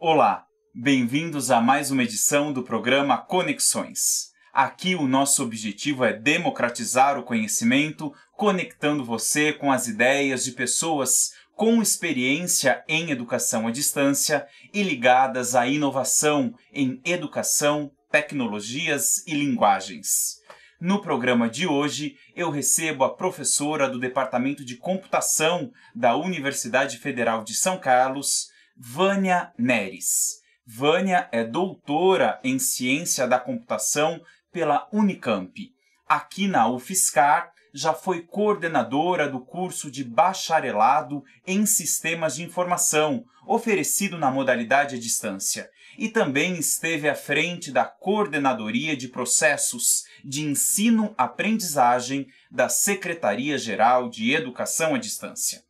Olá, bem-vindos a mais uma edição do programa Conexões. Aqui o nosso objetivo é democratizar o conhecimento, conectando você com as ideias de pessoas com experiência em educação à distância e ligadas à inovação em educação, tecnologias e linguagens. No programa de hoje, eu recebo a professora do Departamento de Computação da Universidade Federal de São Carlos, Vânia Neres. Vânia é doutora em Ciência da Computação pela Unicamp. Aqui na UFSCar, já foi coordenadora do curso de Bacharelado em Sistemas de Informação, oferecido na modalidade à distância, e também esteve à frente da Coordenadoria de Processos de Ensino-Aprendizagem da Secretaria-Geral de Educação à Distância.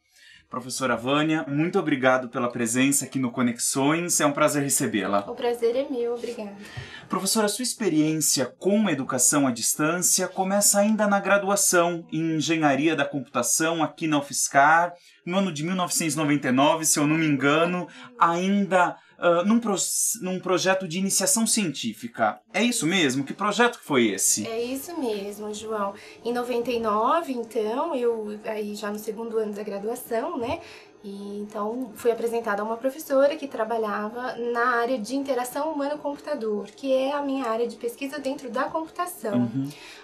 Professora Vânia, muito obrigado pela presença aqui no Conexões, é um prazer recebê-la. O prazer é meu, obrigada. Professora, sua experiência com educação à distância começa ainda na graduação em Engenharia da Computação aqui na UFSCar, no ano de 1999, se eu não me engano, ainda num projeto de iniciação científica. É isso mesmo? Que projeto que foi esse? É isso mesmo, João. Em 99, então, eu aí já no segundo ano da graduação, né? E então fui apresentada a uma professora que trabalhava na área de interação humano-computador, que é a minha área de pesquisa dentro da computação.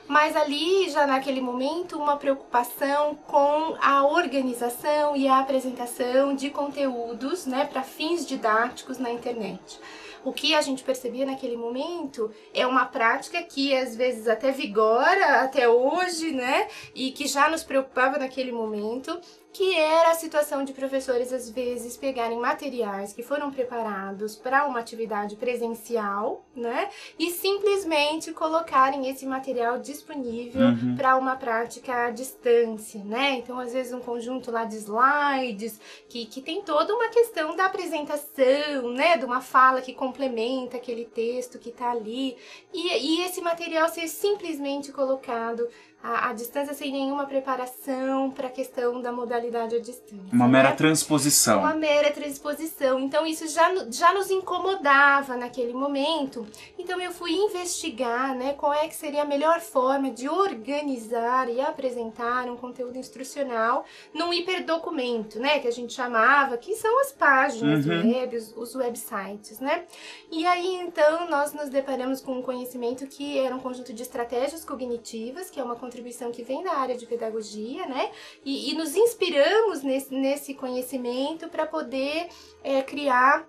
Mas ali, já naquele momento, uma preocupação com a organização e a apresentação de conteúdos, né, para fins didáticos na internet. O que a gente percebia naquele momento é uma prática que às vezes até vigora até hoje, né? E que já nos preocupava naquele momento, que era a situação de professores às vezes pegarem materiais que foram preparados para uma atividade presencial, né? E simplesmente colocarem esse material disponível para uma prática à distância, né? Então, às vezes, um conjunto lá de slides que tem toda uma questão da apresentação, né? De uma fala que complementa aquele texto que está ali. E esse material ser simplesmente colocado à distância sem nenhuma preparação para a questão da modalidade à distância. Uma mera transposição. Uma mera transposição. Então isso já nos incomodava naquele momento. Então eu fui investigar, né, qual é que seria a melhor forma de organizar e apresentar um conteúdo instrucional num hiperdocumento, né, que a gente chamava, que são as páginas web, os websites, né? E aí então nós nos deparamos com um conhecimento que era um conjunto de estratégias cognitivas, que é uma contribuição que vem da área de pedagogia, né? E nos inspiramos nesse conhecimento para poder criar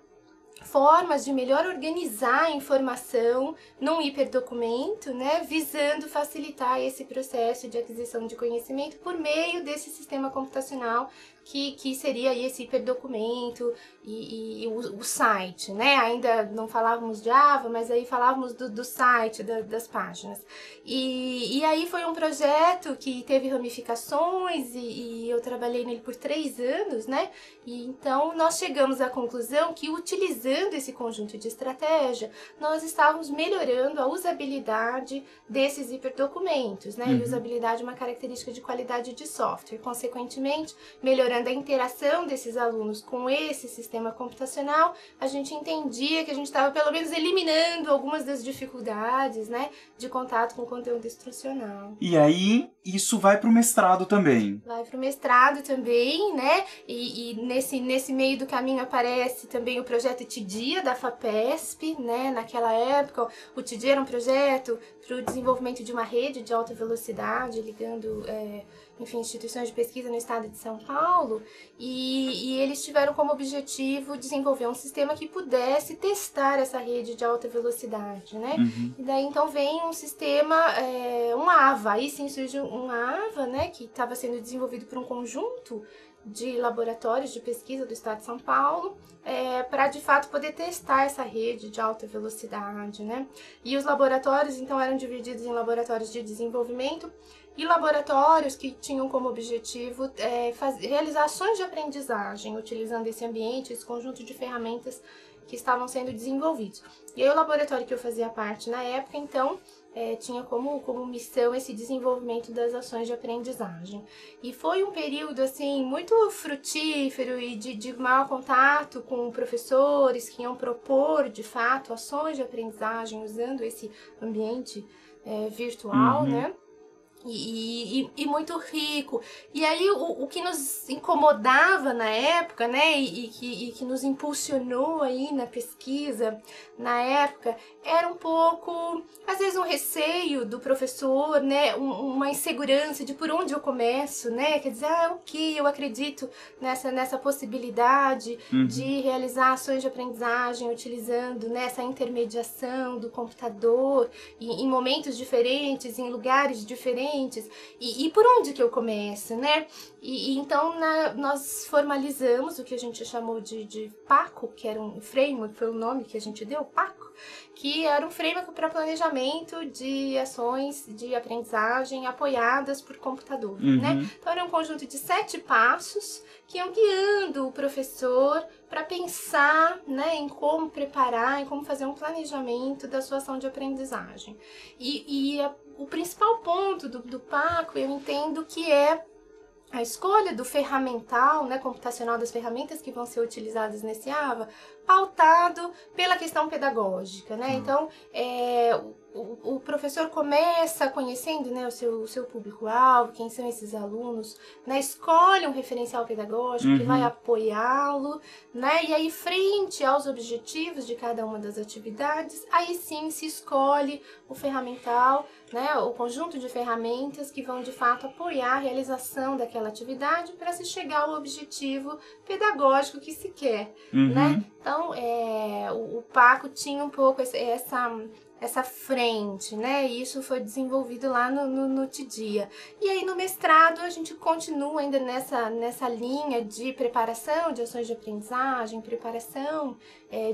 formas de melhor organizar a informação num hiperdocumento, né, visando facilitar esse processo de aquisição de conhecimento por meio desse sistema computacional que seria esse hiperdocumento e o site, né? Ainda não falávamos Java, mas aí falávamos do site, das páginas. E aí foi um projeto que teve ramificações e eu trabalhei nele por 3 anos, né? E então nós chegamos à conclusão que, utilizando esse conjunto de estratégia, nós estávamos melhorando a usabilidade desses hiperdocumentos, né? E usabilidade é uma característica de qualidade de software. Consequentemente, melhorando a interação desses alunos com esse sistema computacional, a gente entendia que a gente estava pelo menos eliminando algumas das dificuldades, né, de contato com o conteúdo instrucional. E aí, isso vai para o mestrado também. Vai para o mestrado também, né? E nesse meio do caminho aparece também o projeto TIDIA da FAPESP, né? Naquela época, o TIDIA era um projeto para o desenvolvimento de uma rede de alta velocidade, ligando instituições de pesquisa no estado de São Paulo, e eles tiveram como objetivo desenvolver um sistema que pudesse testar essa rede de alta velocidade, né? E daí então vem um sistema, um AVA, aí sim surge um AVA, né, que estava sendo desenvolvido por um conjunto de laboratórios de pesquisa do estado de São Paulo, para de fato poder testar essa rede de alta velocidade, né? E os laboratórios então eram divididos em laboratórios de desenvolvimento e laboratórios que tinham como objetivo realizar ações de aprendizagem, utilizando esse ambiente, esse conjunto de ferramentas que estavam sendo desenvolvidos. E aí o laboratório que eu fazia parte na época, então, tinha como missão esse desenvolvimento das ações de aprendizagem. E foi um período, assim, muito frutífero e de maior contato com professores que iam propor, de fato, ações de aprendizagem usando esse ambiente virtual, né? E muito rico. E aí o que nos incomodava na época, né, e que nos impulsionou aí na pesquisa na época, era um pouco, às vezes, um receio do professor, né, uma insegurança de por onde eu começo, né, quer dizer, ok, eu acredito nessa possibilidade de realizar ações de aprendizagem utilizando, né, essa intermediação do computador em momentos diferentes, em lugares diferentes, e por onde que eu começo, né? E então nós formalizamos o que a gente chamou de PACO, que era um framework, foi o nome que a gente deu, PACO, que era um framework para planejamento de ações de aprendizagem apoiadas por computador, né? Então era um conjunto de 7 passos que iam guiando o professor para pensar, né, em como preparar, em como fazer um planejamento da sua ação de aprendizagem. O principal ponto do PACO, eu entendo que é a escolha do ferramental, né, computacional, das ferramentas que vão ser utilizadas nesse AVA, pautado pela questão pedagógica, né? Então, o professor começa conhecendo, né, o seu público-alvo, quem são esses alunos, né, escolhe um referencial pedagógico que vai apoiá-lo, né, e aí, frente aos objetivos de cada uma das atividades, aí sim se escolhe o ferramental, né, o conjunto de ferramentas que vão de fato apoiar a realização daquela atividade para se chegar ao objetivo pedagógico que se quer, né? Então, o PACO tinha um pouco essa frente, né? E isso foi desenvolvido lá no TIDIA. E aí no mestrado a gente continua ainda nessa linha de preparação de ações de aprendizagem, preparação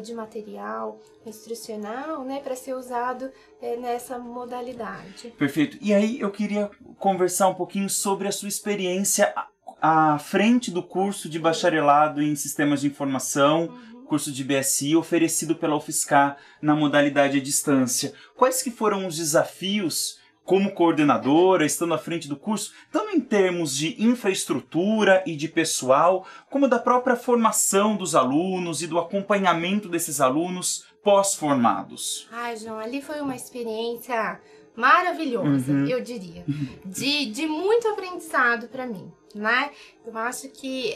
de material instrucional, né? Para ser usado nessa modalidade. Perfeito. E aí eu queria conversar um pouquinho sobre a sua experiência à frente do curso de bacharelado em Sistemas de Informação, curso de BSI oferecido pela UFSCar na modalidade à distância. Quais que foram os desafios como coordenadora, estando à frente do curso, tanto em termos de infraestrutura e de pessoal, como da própria formação dos alunos e do acompanhamento desses alunos pós-formados? Ai, João, ali foi uma experiência maravilhosa, eu diria, de muito aprendizado para mim, né? Eu acho que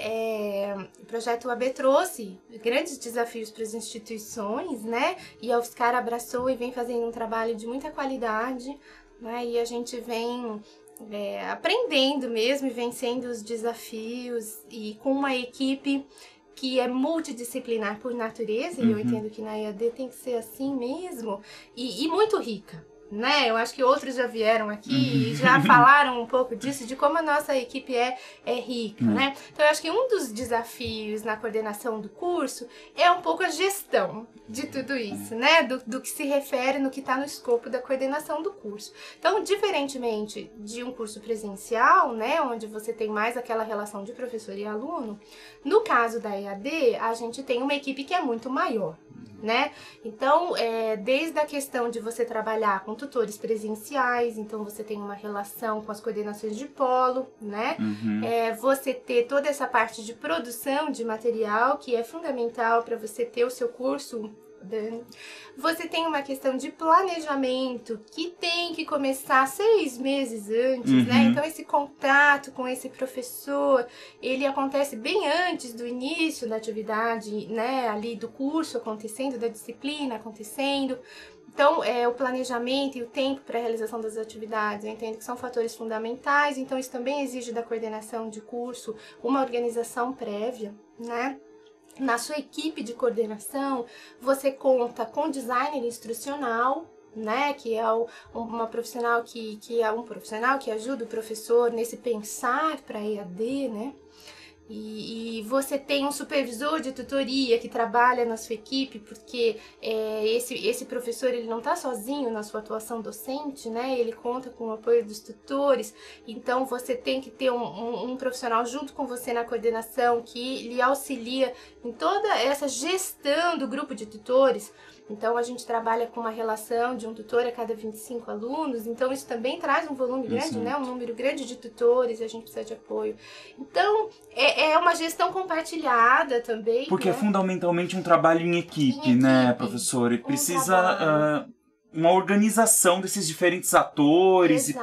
o projeto AB trouxe grandes desafios para as instituições, né? E a UFSCar abraçou e vem fazendo um trabalho de muita qualidade, né? E a gente vem aprendendo mesmo e vencendo os desafios e com uma equipe que é multidisciplinar por natureza, e eu entendo que na EAD tem que ser assim mesmo, e muito rica, né? Eu acho que outros já vieram aqui e já falaram um pouco disso, de como a nossa equipe é rica, né? Então eu acho que um dos desafios na coordenação do curso é um pouco a gestão de tudo isso, né? Do que se refere no que está no escopo da coordenação do curso. Então, diferentemente de um curso presencial, né? Onde você tem mais aquela relação de professor e aluno, no caso da EAD, a gente tem uma equipe que é muito maior, né? Então, desde a questão de você trabalhar com tutores presenciais, então você tem uma relação com as coordenações de polo, né? Você ter toda essa parte de produção de material, que é fundamental para você ter o seu curso. Você tem uma questão de planejamento que tem que começar 6 meses antes, né? Então esse contato com esse professor, ele acontece bem antes do início da atividade, né? Ali do curso acontecendo, da disciplina acontecendo. Então, o planejamento e o tempo para a realização das atividades, eu entendo que são fatores fundamentais, então isso também exige da coordenação de curso uma organização prévia, né? Na sua equipe de coordenação, você conta com designer instrucional, né, que é uma profissional que é um profissional que ajuda o professor nesse pensar para EAD, né? e você tem um supervisor de tutoria que trabalha na sua equipe, porque esse professor ele não está sozinho na sua atuação docente, né? Ele conta com o apoio dos tutores, então você tem que ter um profissional junto com você na coordenação que lhe auxilia em toda essa gestão do grupo de tutores. Então, a gente trabalha com uma relação de um tutor a cada 25 alunos, então isso também traz um volume grande, né? Um número grande de tutores, e a gente precisa de apoio. Então, é uma gestão compartilhada também. Porque né? é fundamentalmente um trabalho em equipe, né, professor? E precisa uma organização desses diferentes atores e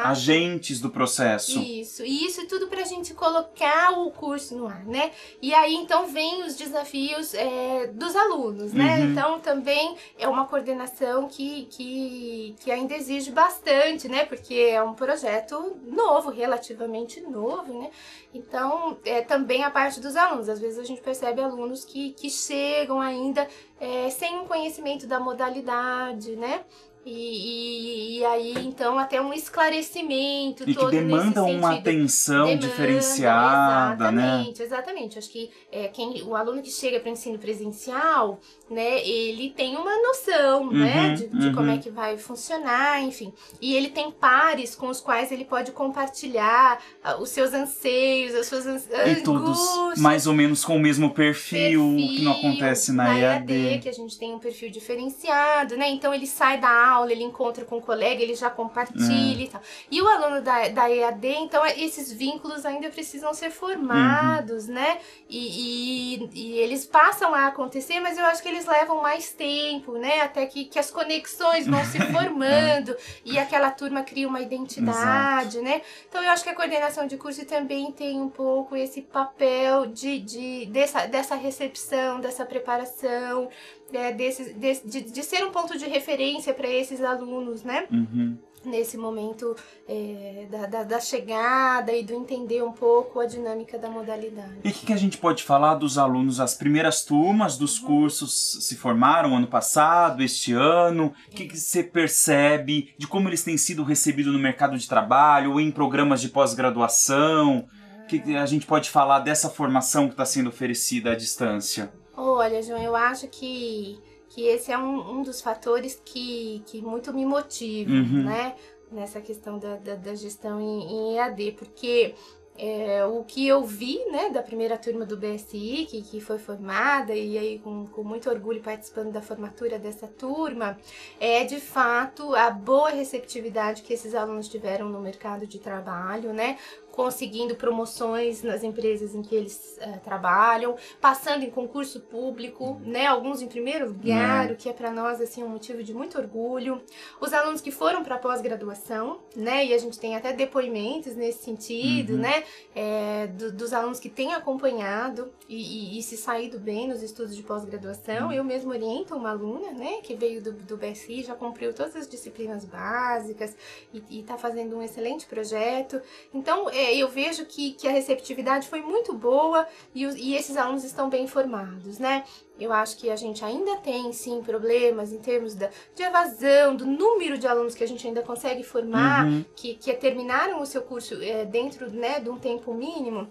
agentes do processo. Isso, e isso tudo pra gente colocar o curso no ar, né? E aí, então, vem os desafios dos alunos, né? Então, também é uma coordenação que ainda exige bastante, né? Porque é um projeto novo, relativamente novo, né? Então, também a parte dos alunos. Às vezes a gente percebe alunos que chegam ainda sem um conhecimento da modalidade, né? E aí, então, até um esclarecimento. E que demandam uma atenção diferenciada, exatamente, né? Exatamente. Acho que o aluno que chega para o ensino presencial, né, ele tem uma noção, né, de como é que vai funcionar, enfim. E ele tem pares com os quais ele pode compartilhar os seus anseios, as suas angústias. E todos mais ou menos com o mesmo perfil que não acontece na EAD. Que a gente tem um perfil diferenciado, né? Então, ele sai da aula, ele encontra com um colega, ele já compartilha e tal. E o aluno da EAD, então, esses vínculos ainda precisam ser formados, né? E eles passam a acontecer, mas eu acho que eles levam mais tempo, né? Até que as conexões vão se formando e aquela turma cria uma identidade, né? Então, eu acho que a coordenação de curso também tem um pouco esse papel dessa recepção, dessa preparação, de ser um ponto de referência para esses alunos, né? Nesse momento da chegada e do entender um pouco a dinâmica da modalidade. E o que a gente pode falar dos alunos? As primeiras turmas dos cursos se formaram ano passado, este ano. O que você percebe de como eles têm sido recebidos no mercado de trabalho ou em programas de pós-graduação? O que a gente pode falar dessa formação que está sendo oferecida à distância? Olha, João, eu acho que esse é um dos fatores que muito me motivam, né? Nessa questão da gestão em EAD, porque o que eu vi, né, da primeira turma do BSI, que foi formada, e aí com muito orgulho participando da formatura dessa turma, é de fato a boa receptividade que esses alunos tiveram no mercado de trabalho, né? Conseguindo promoções nas empresas em que eles trabalham, passando em concurso público, né? Alguns em primeiro lugar, o que é para nós assim um motivo de muito orgulho. Os alunos que foram para pós-graduação, né? E a gente tem até depoimentos nesse sentido, né? Dos alunos que têm acompanhado e se saído bem nos estudos de pós-graduação. Eu mesmo oriento uma aluna, né? Que veio do BSI, já cumpriu todas as disciplinas básicas e está fazendo um excelente projeto. Então, eu vejo que a receptividade foi muito boa e esses alunos estão bem formados, né? Eu acho que a gente ainda tem, sim, problemas em termos de evasão, do número de alunos que a gente ainda consegue formar, que terminaram o seu curso dentro, né, de um tempo mínimo.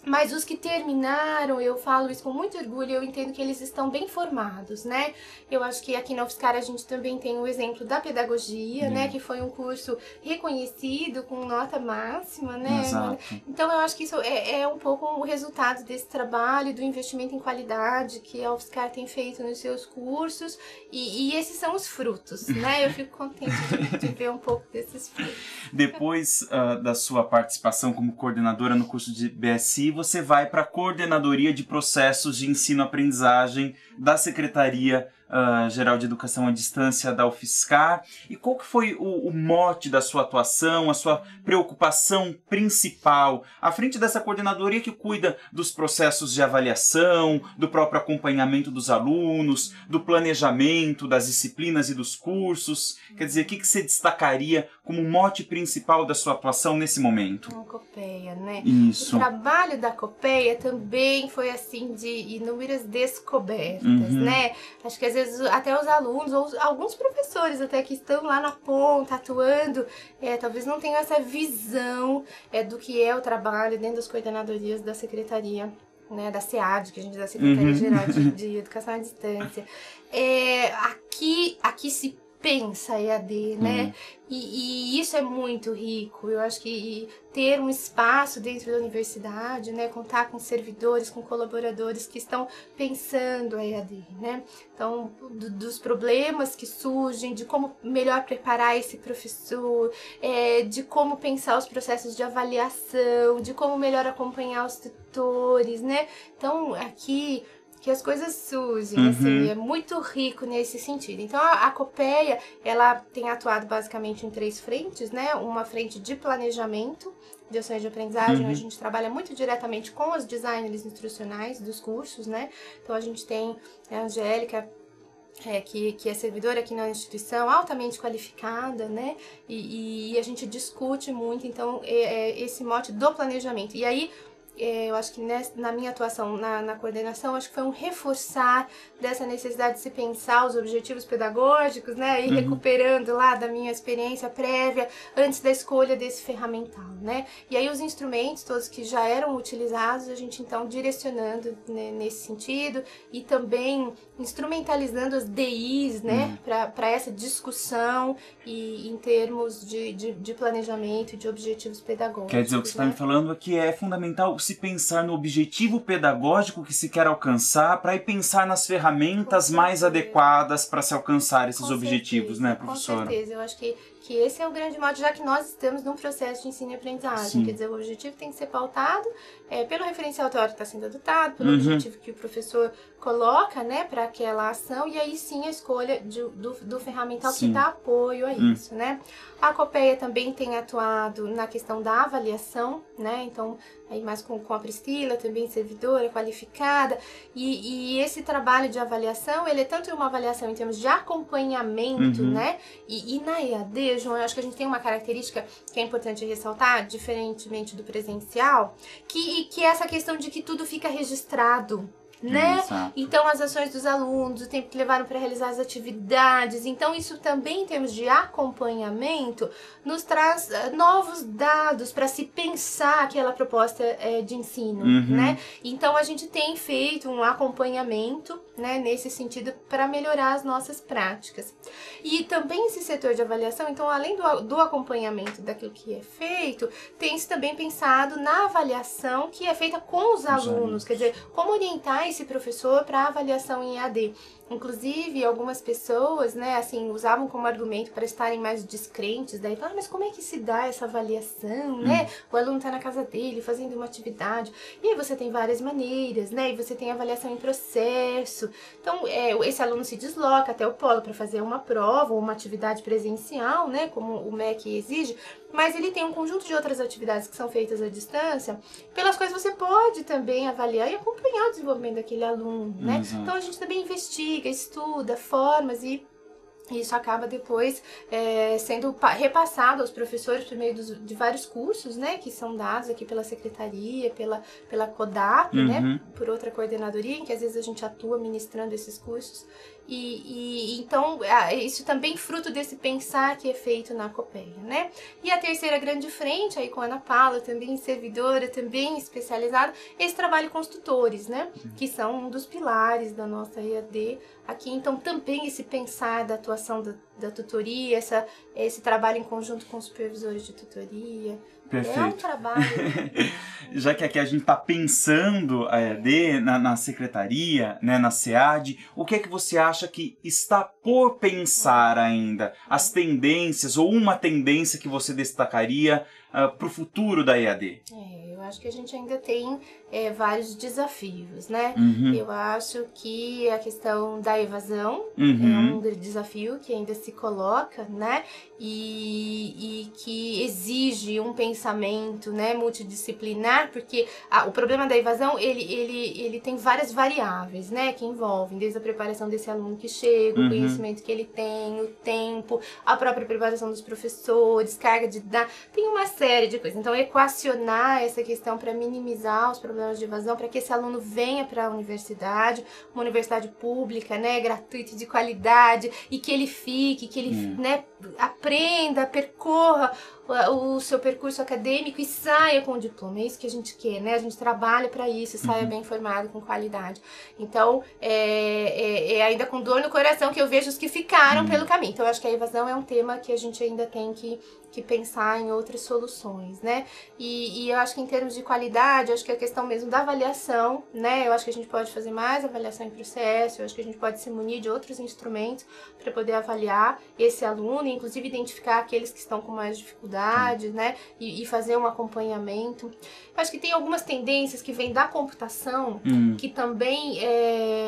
Mas os que terminaram, eu falo isso com muito orgulho, eu entendo que eles estão bem formados, né? Eu acho que aqui na UFSCar a gente também tem o exemplo da pedagogia, né? Que foi um curso reconhecido, com nota máxima, né? Exato. Então eu acho que isso é um pouco o resultado desse trabalho, do investimento em qualidade que a UFSCar tem feito nos seus cursos, e esses são os frutos, né? Eu fico contente de ver um pouco desses frutos. Depois da sua participação como coordenadora no curso de BSI, você vai para a Coordenadoria de Processos de Ensino-Aprendizagem da Secretaria Geral de Educação à Distância da UFSCar. E qual que foi o mote da sua atuação, a sua preocupação principal à frente dessa coordenadoria que cuida dos processos de avaliação, do próprio acompanhamento dos alunos, do planejamento das disciplinas e dos cursos? Quer dizer, o que você destacaria como mote principal da sua atuação nesse momento? A COPEA, né? Isso. O trabalho da COPEA também foi assim de inúmeras descobertas, né? Acho que às vezes vezes até os alunos, ou alguns professores até que estão lá na ponta, atuando, talvez não tenham essa visão do que é o trabalho dentro das coordenadorias da secretaria, né, da SEAD, que a gente da Secretaria Geral de Educação à Distância. Aqui se pensa EAD, né? E isso é muito rico. Eu acho que ter um espaço dentro da universidade, né, contar com servidores, com colaboradores que estão pensando a EAD, né? Então, dos problemas que surgem, de como melhor preparar esse professor, de como pensar os processos de avaliação, de como melhor acompanhar os tutores, né? Então, aqui que as coisas surgem, assim, é muito rico nesse sentido. Então, a Coppeia, ela tem atuado basicamente em 3 frentes, né? Uma frente de planejamento de ações de aprendizagem, a gente trabalha muito diretamente com os designers instrucionais dos cursos, né? Então, a gente tem a Angélica, que é servidora aqui na instituição, altamente qualificada, né? E a gente discute muito, então, esse mote do planejamento. E aí, eu acho que na minha atuação na coordenação, acho que foi um reforçar dessa necessidade de se pensar os objetivos pedagógicos, né, e recuperando lá da minha experiência prévia antes da escolha desse ferramental, né, e aí os instrumentos todos que já eram utilizados, a gente então direcionando, né, nesse sentido e também instrumentalizando as DIs, né, para essa discussão e em termos de planejamento e de objetivos pedagógicos. Quer dizer, o que você está me falando é que é fundamental se pensar no objetivo pedagógico que se quer alcançar para ir pensar nas ferramentas mais adequadas para se alcançar esses objetivos, né, professora? Com certeza, eu acho que esse é o grande modo, já que nós estamos num processo de ensino e aprendizagem. Sim. Quer dizer, o objetivo tem que ser pautado pelo referencial teórico que está sendo adotado, pelo objetivo que o professor coloca, né, para aquela ação, e aí sim a escolha do ferramental que dá apoio a isso, né. A Coppeia também tem atuado na questão da avaliação, né, então aí mais com a Priscila, também servidora, qualificada, e esse trabalho de avaliação, ele é tanto uma avaliação em termos de acompanhamento, né, e na EAD, João, eu acho que a gente tem uma característica que é importante ressaltar, diferentemente do presencial, que é essa questão de que tudo fica registrado, né? Exato. Então, as ações dos alunos, o tempo que levaram para realizar as atividades. Então, isso também, em termos de acompanhamento, nos traz novos dados para se pensar aquela proposta de ensino, né? Então, a gente tem feito um acompanhamento, né, nesse sentido, para melhorar as nossas práticas. E também esse setor de avaliação, então, além do acompanhamento daquilo que é feito, tem-se também pensado na avaliação que é feita com os alunos, quer dizer, como orientar esse professor para avaliação em EAD. Inclusive, algumas pessoas, né, assim, usavam como argumento para estarem mais descrentes, daí falavam, mas como é que se dá essa avaliação, né? O aluno está na casa dele, fazendo uma atividade, e aí você tem várias maneiras, né, e você tem avaliação em processo. Então, esse aluno se desloca até o polo para fazer uma prova ou uma atividade presencial, né, como o MEC exige, mas ele tem um conjunto de outras atividades que são feitas à distância, pelas quais você pode também avaliar e acompanhar o desenvolvimento daquele aluno, né? Então, a gente também investiga, estuda formas e isso acaba depois sendo repassado aos professores por meio de vários cursos, né, que são dados aqui pela secretaria, pela CODAP, né, por outra coordenadoria, em que às vezes a gente atua ministrando esses cursos. E então, isso também fruto desse pensar que é feito na Coppeia, né? E a terceira grande frente, aí com a Ana Paula, também servidora, também especializada, esse trabalho com os tutores, né? Que são um dos pilares da nossa EAD aqui. Então, também esse pensar da atuação da tutoria, esse trabalho em conjunto com os supervisores de tutoria. Perfeito. É um trabalho... Já que aqui a gente está pensando a EAD na secretaria, né, na SEAD, o que é que você acha que está por pensar ainda? As tendências ou uma tendência que você destacaria para o futuro da EAD? Eu acho que a gente ainda tem vários desafios, né? Eu acho que a questão da evasão é um desafio que ainda se coloca, né? E que exige um pensamento pensamento, né, multidisciplinar, porque o problema da evasão, ele tem várias variáveis, né, que envolvem, desde a preparação desse aluno que chega, o conhecimento que ele tem, o tempo, a própria preparação dos professores, carga de dados, tem uma série de coisas. Então, equacionar essa questão para minimizar os problemas de evasão, para que esse aluno venha para a universidade, uma universidade pública, né, gratuita, de qualidade, e que ele fique, que ele, né, aprenda, percorra o seu percurso acadêmico e saia com o diploma. É isso que a gente quer, né? A gente trabalha para isso, saia bem formado, com qualidade. Então, é ainda com dor no coração que eu vejo os que ficaram pelo caminho. Então, eu acho que a evasão é um tema que a gente ainda tem que pensar em outras soluções, né? E eu acho que em termos de qualidade, eu acho que a questão mesmo da avaliação, né? Eu acho que a gente pode fazer mais avaliação em processo, eu acho que a gente pode se munir de outros instrumentos para poder avaliar esse aluno, inclusive identificar aqueles que estão com mais dificuldade, né? E fazer um acompanhamento. Eu acho que tem algumas tendências que vêm da computação que também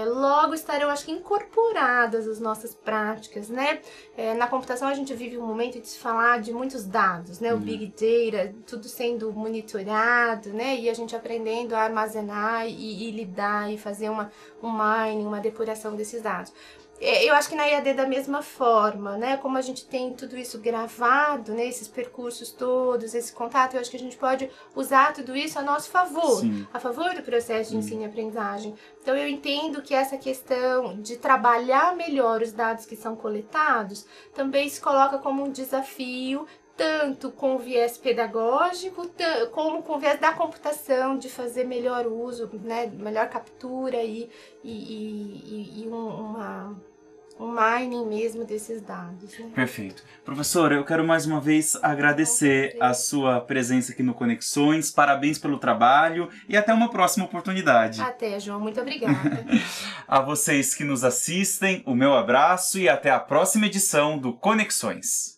logo estarão, acho que, incorporadas às nossas práticas, né? Na computação a gente vive um momento de se falar de muitos dados, né? O Big Data, tudo sendo monitorado, né? E a gente aprendendo a armazenar e lidar e fazer um mining, uma depuração desses dados. Eu acho que na EAD da mesma forma, né? Como a gente tem tudo isso gravado, né? Esses percursos todos, esse contato, eu acho que a gente pode usar tudo isso a nosso favor, a favor do processo de ensino e aprendizagem. Então, eu entendo que essa questão de trabalhar melhor os dados que são coletados também se coloca como um desafio, tanto com o viés pedagógico, como com o viés da computação, de fazer melhor uso, né, melhor captura e um mining mesmo desses dados. Né? Perfeito. Professora, eu quero mais uma vez agradecer a sua presença aqui no Conexões, parabéns pelo trabalho e até uma próxima oportunidade. Até, João, muito obrigada. A vocês que nos assistem, o meu abraço e até a próxima edição do Conexões.